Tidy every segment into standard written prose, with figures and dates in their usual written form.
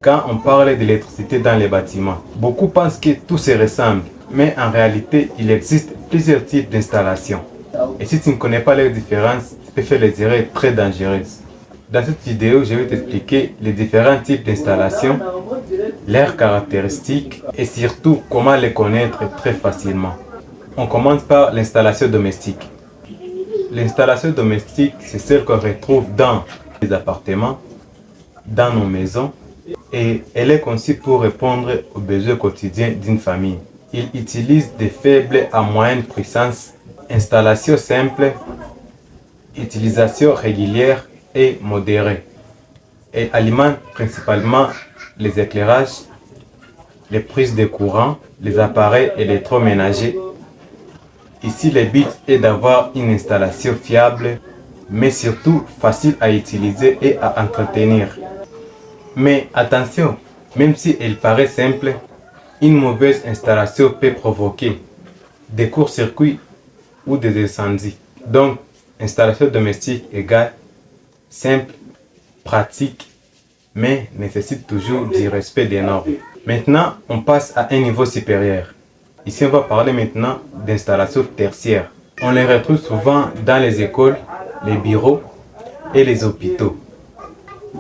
Quand on parle d'électricité dans les bâtiments, beaucoup pensent que tout se ressemble, mais en réalité, il existe plusieurs types d'installations. Et si tu ne connais pas leurs différences, tu peux faire des erreurs très dangereuses. Dans cette vidéo, je vais t'expliquer les différents types d'installations, leurs caractéristiques et surtout comment les connaître très facilement. On commence par l'installation domestique. L'installation domestique, c'est celle qu'on retrouve dans les appartements, dans nos maisons, et elle est conçue pour répondre aux besoins quotidiens d'une famille. Il utilise des faibles à moyenne puissance, installation simple, utilisation régulière et modérée, et alimente principalement les éclairages, les prises de courant, les appareils électroménagers. Ici, le but est d'avoir une installation fiable, mais surtout facile à utiliser et à entretenir. Mais attention, même si elle paraît simple, une mauvaise installation peut provoquer des courts-circuits ou des incendies. Donc, installation domestique égale simple, pratique, mais nécessite toujours du respect des normes. Maintenant, on passe à un niveau supérieur. Ici, on va parler maintenant d'installation tertiaire. On les retrouve souvent dans les écoles, les bureaux et les hôpitaux.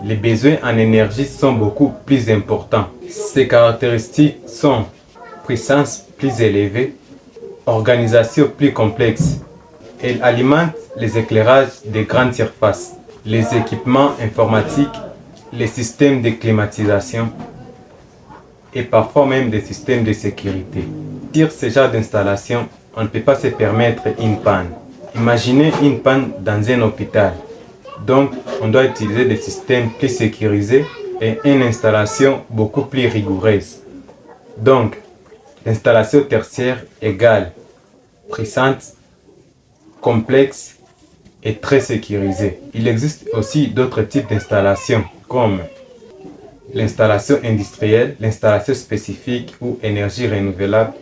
Les besoins en énergie sont beaucoup plus importants. Ces caractéristiques sont puissance plus élevée, organisation plus complexe. Elles alimentent les éclairages des grandes surfaces, les équipements informatiques, les systèmes de climatisation et parfois même des systèmes de sécurité. Sur ce genre d'installation, on ne peut pas se permettre une panne. Imaginez une panne dans un hôpital. Donc, on doit utiliser des systèmes plus sécurisés et une installation beaucoup plus rigoureuse. Donc, l'installation tertiaire égale puissante, complexe et très sécurisée. Il existe aussi d'autres types d'installations comme l'installation industrielle, l'installation spécifique ou énergie renouvelable.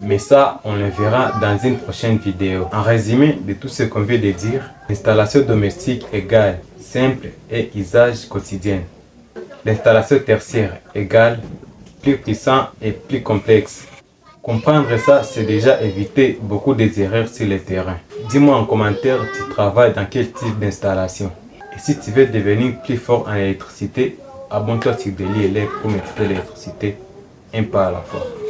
Mais ça, on le verra dans une prochaine vidéo. En résumé de tout ce qu'on vient de dire, l'installation domestique égale simple et usage quotidien. L'installation tertiaire égale plus puissant et plus complexe. Comprendre ça, c'est déjà éviter beaucoup d'erreurs sur le terrain. Dis-moi en commentaire, tu travailles dans quel type d'installation. Et si tu veux devenir plus fort en électricité, abonne-toi sur Daily Elec pour maîtriser l'électricité un pas à la fois.